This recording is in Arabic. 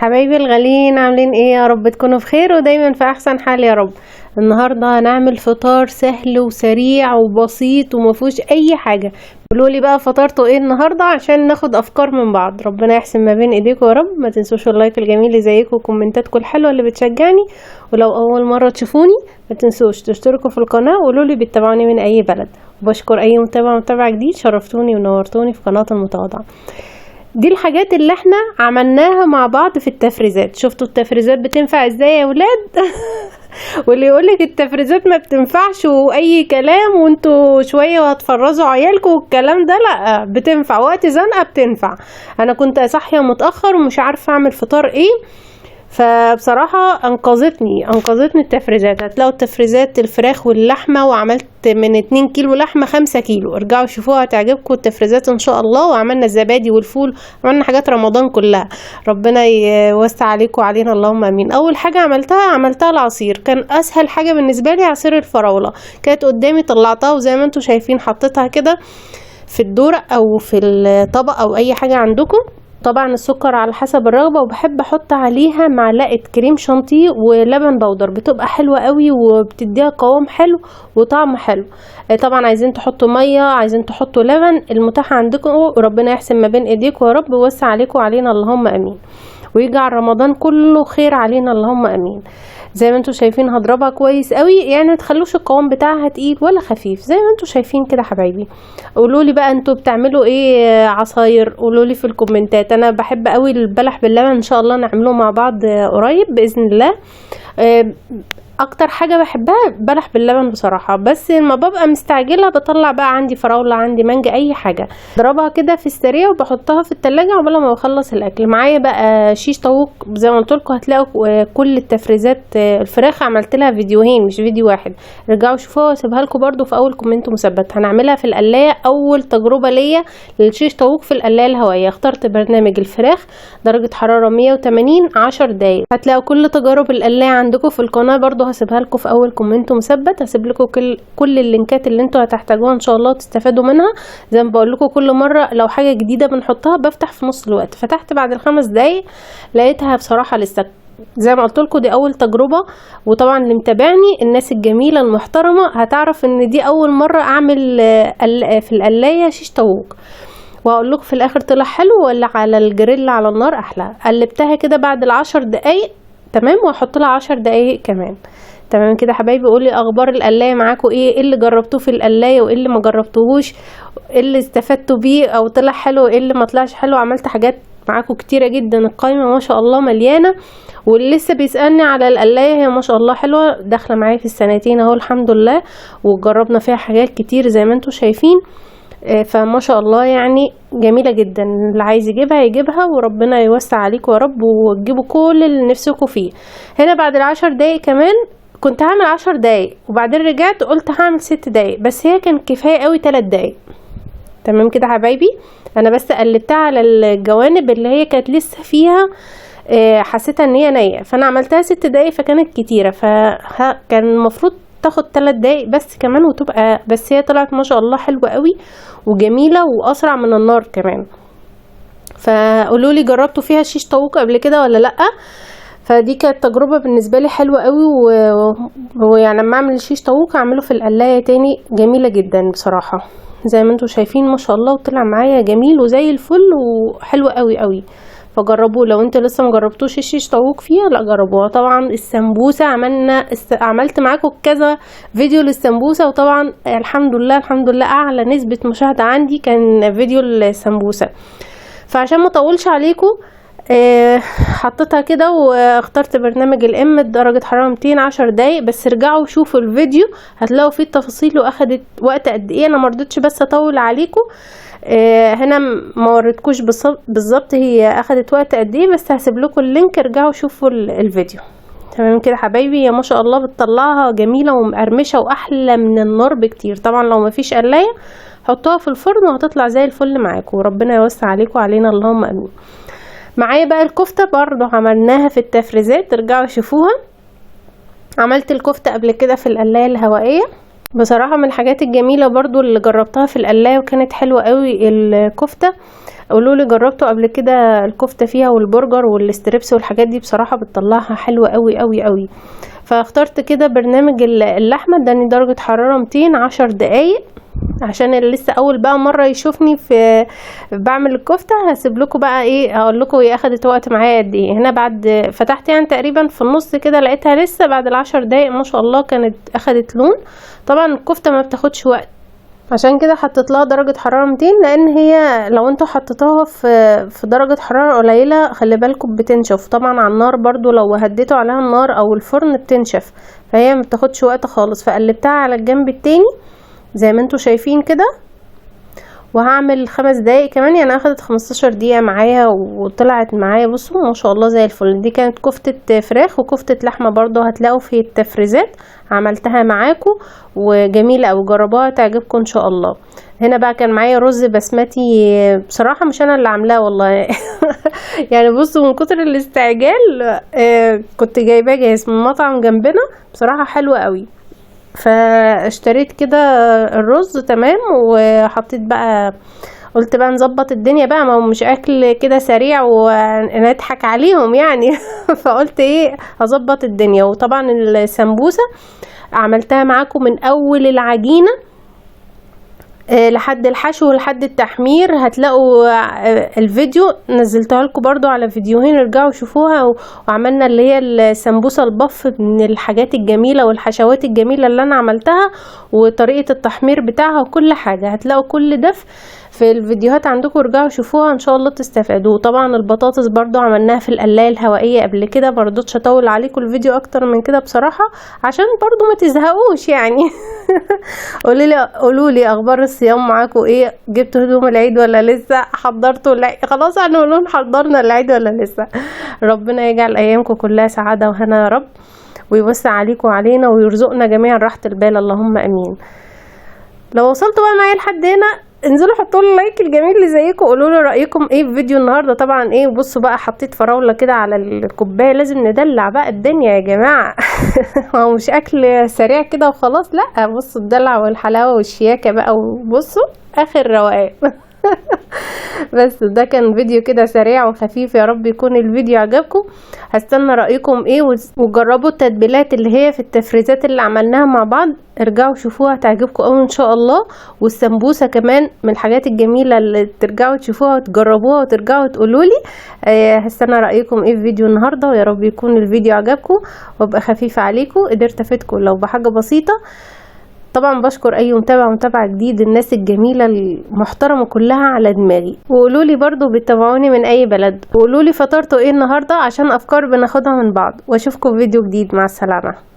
حبايبي الغاليين، عاملين ايه؟ يا رب تكونوا بخير ودايما في احسن حال يا رب. النهارده هنعمل فطار سهل وسريع وبسيط ومفيهوش اي حاجه. قولولي بقى فطرتوا ايه النهارده عشان ناخد افكار من بعض. ربنا يحسن ما بين ايديكم يا رب. ما تنسوش اللايك الجميل اللي زيكم وكومنتاتكم الحلوه اللي بتشجعني، ولو اول مره تشوفوني ما تنسوش تشتركوا في القناه وقولولي بتتابعوني من اي بلد. وبشكر اي متابع جديد، شرفتوني ونورتوني في قناه المتواضعه. دي الحاجات اللي احنا عملناها مع بعض في التفريزات. شفتوا التفريزات بتنفع ازاي يا ولاد؟ واللي يقولك التفريزات ما بتنفعش واي كلام وانتوا شوية وهتفرزوا عيالكم والكلام ده، لا بتنفع وقت زنقة بتنفع. انا كنت صاحية متأخر ومش عارفة اعمل فطار ايه، فبصراحة انقذتني التفريزات. هتلاقوا التفريزات الفراخ واللحمة، وعملت من 2 كيلو لحمة 5 كيلو. ارجعوا شوفوها هتعجبكم التفريزات ان شاء الله. وعملنا الزبادي والفول، عملنا حاجات رمضان كلها. ربنا يوسع عليكم وعلينا اللهم امين. اول حاجة عملتها العصير. كان اسهل حاجة بالنسبة لي عصير الفراولة. كانت قدامي طلعتها، وزي ما انتم شايفين حطيتها كده في الدورق او في الطبق او اي حاجة عندكم. طبعا السكر على حسب الرغبة، وبحب احط عليها معلقة كريم شانتيه ولبن بودر، بتبقى حلوة قوي وبتديها قوام حلو وطعم حلو. طبعا عايزين تحطوا مية، عايزين تحطوا لبن، المتاح عندكم. ربنا يحسن ما بين ايديكم يا رب، ويوسع عليكم وعلينا اللهم امين، ويجعل رمضان كله خير علينا اللهم امين. زي ما انتم شايفين هضربها كويس قوي، يعني ما تخلوش القوام بتاعها تقيل ولا خفيف، زي ما انتم شايفين كده حبايبي. قولوا لي بقى انتوا بتعملوا ايه عصاير؟ قولوا لي في الكومنتات. انا بحب قوي البلح باللبن، ان شاء الله نعمله مع بعض قريب باذن الله. اكتر حاجه بحبها بلح باللبن بصراحه، بس لما ببقى مستعجله بطلع بقى عندي فراوله، عندي مانجا، اي حاجه ضربها كده في السريع وبحطها في التلاجة عقبال ما بخلص الاكل. معايا بقى شيش طاووق زي ما قلت لكم. هتلاقوا كل التفريزات الفراخ عملت لها فيديوهين مش فيديو واحد، رجعوا شوفوها واسيبها لكم برده في اول كومنت مثبت. هنعملها في القلايه، اول تجربه ليا للشيش طاووق في القلايه الهوائيه. اخترت برنامج الفراخ درجه حراره 180 10 دقايق. هتلاقوا كل تجارب القلايه عندكم في القناه برده، هسيبها لكم في اول كومنت مثبت. هسيب لكم كل اللينكات اللي انتوا هتحتاجوها ان شاء الله تستفادوا منها. زي ما بقول لكم كل مره لو حاجه جديده بنحطها بفتح في نص الوقت. فتحت بعد ال5 دقايق لقيتها بصراحه لسه زي ما قلت لكم دي اول تجربه. وطبعا اللي متابعني الناس الجميله المحترمه هتعرف ان دي اول مره اعمل في القلايه شيش طاووق. وهقول لكم في الاخر طلع حلو ولا على الجريل على النار احلى. قلبتها كده بعد ال10 دقايق تمام، وهحط لها 10 دقايق كمان. تمام كده حبايبي. قولي اخبار القلايه معاكم ايه اللي جربتوه في القلايه وايه اللي ما جربتوهوش، ايه اللي استفدتوا بيه او طلع حلو وايه اللي ما طلعش حلو. عملت حاجات معاكم كتيره جدا، القايمه ما شاء الله مليانه. واللي لسه بيسالني على القلايه هي ما شاء الله حلوه، داخله معايا في السنتين اهو الحمد لله، وجربنا فيها حاجات كتير زي ما انتم شايفين. فما شاء الله يعني جميلة جدا. اللي عايز يجيبها وربنا يوسع عليكم يا رب وتجيبوا كل اللي نفسكم فيه. هنا بعد ال10 دقايق كمان كنت هعمل 10 دقايق، وبعدين رجعت قلت هعمل 6 دقايق، بس هي كان كفاية قوي 3 دقايق. تمام كده حبايبي. انا بس قلبتها على الجوانب اللي هي كانت لسه فيها حسيتها ان هي نية، فانا عملتها 6 دقايق فكانت كتيرة. فكان المفروض تاخد 3 دقايق بس كمان وتبقى، بس هي طلعت ما شاء الله حلوة قوي وجميلة واسرع من النار كمان. فقولوا لي جربتوا فيها شيش طاووق قبل كده ولا لا؟ فدي كانت تجربة بالنسبة لي حلوة قوي. ويعني لما اعمل الشيش طاووق اعمله في القلاية تاني، جميلة جدا بصراحة زي ما انتوا شايفين ما شاء الله. وطلع معايا جميل وزي الفل وحلوة قوي قوي. فجربوه لو انت لسه مجربتوش الشيش طاووق فيها، لا جربوها. طبعا السمبوسة عملت معاكم كذا فيديو للسمبوسة، وطبعا الحمد لله اعلى نسبة مشاهدة عندي كان فيديو السمبوسة. فعشان ما اطولش عليكم حطيتها كده واخترت برنامج الام درجة حرارة 210 دقايق بس. ارجعوا شوفوا الفيديو هتلاقوا فيه التفاصيل واخدت وقت قد ايه. انا مرضتش بس اطول عليكم هنا ما وريتكوش بالظبط هي اخدت وقت قد ايه، بس هسيب لكم اللينك ارجعوا شوفوا الفيديو. تمام كده حبايبي. يا ما شاء الله بتطلعها جميله ومقرمشه واحلى من النار بكتير. طبعا لو ما فيش قلايه حطوها في الفرن وهتطلع زي الفل معاكم، وربنا يوسع عليكم وعلينا اللهم امين. معايا بقى الكفته برضو عملناها في التفريزات، ارجعوا شوفوها. عملت الكفته قبل كده في القلايه الهوائيه، بصراحة من الحاجات الجميلة برضو اللي جربتها في القلاية وكانت حلوة قوي الكفتة. قولوا لي جربتوا قبل كده الكفته فيها والبرجر والستريبس والحاجات دي، بصراحه بتطلعها حلوه قوي قوي قوي. فاخترت كده برنامج اللحمه، اداني درجه حراره 210 دقايق، عشان اللي لسه اول بقى مره يشوفني في بعمل الكفته. هسيب لكم بقى ايه، اقول لكم هي اخدت وقت معايا قد ايه. هنا بعد فتحت يعني تقريبا في النص كده لقيتها لسه بعد ال10 دقايق ما شاء الله كانت اخدت لون. طبعا الكفته ما بتاخدش وقت، عشان كده حطيت لها درجه حراره 200، لان هي لو انتوا حطيتوها في درجه حراره قليله خلي بالكم بتنشف. طبعا على النار برضو لو هديتوا عليها النار او الفرن بتنشف، فهي ما بتاخدش وقت خالص. فقلبتها على الجنب التاني زي ما انتوا شايفين كده، وهعمل 5 دقايق كمان، يعني اخدت 15 دقيقة معايا وطلعت معايا بصوا ما شاء الله زي الفل. دي كانت كفتة فراخ وكفتة لحمة برضو، هتلاقوا في التفريزات عملتها معاكم وجميلة او جربوها تعجبكم ان شاء الله. هنا بقى كان معايا رز بسمتي، بصراحة مش انا اللي عاملاه والله يعني بصوا من كتر الاستعجال كنت جايباه جاهز من مطعم جنبنا، بصراحة حلوة قوي. فاشتريت كده الرز تمام، وحطيت بقى قلت بقى نظبط الدنيا بقى، ما هو مش اكل كده سريع ونضحك عليهم يعني فقلت ايه اظبط الدنيا. وطبعا السمبوسة عملتها معاكم من اول العجينة لحد الحشو ولحد التحمير. هتلاقوا الفيديو نزلتها لكم برضو على فيديوهين، ارجعوا شوفوها. وعملنا اللي هي السمبوسة البف من الحاجات الجميلة والحشوات الجميلة اللي انا عملتها، وطريقة التحمير بتاعها وكل حاجة. هتلاقوا كل ده في الفيديوهات عندكم، ارجعوا شوفوها ان شاء الله تستفادوا. طبعا البطاطس برضو عملناها في القلاية الهوائية قبل كده، برضو هطول عليكم الفيديو اكتر من كده بصراحة عشان برضو ما تزهقوش يعني قولوا لي اخبار الصيام معاكم ايه؟ جبتوا هدوم العيد ولا لسه؟ حضرتوا العيد خلاص؟ هنقولون حضرنا العيد ولا لسه؟ ربنا يجعل ايامكم كلها سعادة وهنا يا رب، ويوسع عليكم وعلينا ويرزقنا جميعا راحة البال، اللهم امين. لو وصلتوا بقى معايا لحد هنا انزلوا حطوا لي لايك الجميل اللي زيكم، قولوا لي رايكم ايه في فيديو النهارده. طبعا ايه بصوا بقى حطيت فراوله كده على الكوبايه، لازم ندلع بقى الدنيا يا جماعه هو مش اكل سريع كده وخلاص، لا بصوا الدلع والحلاوه والشياكه بقى، وبصوا اخر روقان بس ده كان فيديو كده سريع وخفيف، يا رب يكون الفيديو عجبكم. هستنى رأيكم ايه، وجربوا التتبيلات اللي هي في التفريزات اللي عملناها مع بعض، ارجعوا شوفوها تعجبكم قوي ان شاء الله. والسمبوسة كمان من الحاجات الجميلة اللي ترجعوا تشوفوها وتجربوها وترجعوا تقولوا لي. هستنى رأيكم ايه في فيديو النهاردة، ويا رب يكون الفيديو عجبكم وابقى خفيف عليكم، قدرت افيدكم لو بحاجة بسيطة. طبعا بشكر اي متابع جديد، الناس الجميله المحترمه كلها على دماغي. وقولوا لي برضو بتتابعوني من اي بلد، وقولوا لي فطرتوا ايه النهارده عشان افكار بناخدها من بعض. واشوفكم في فيديو جديد، مع السلامه.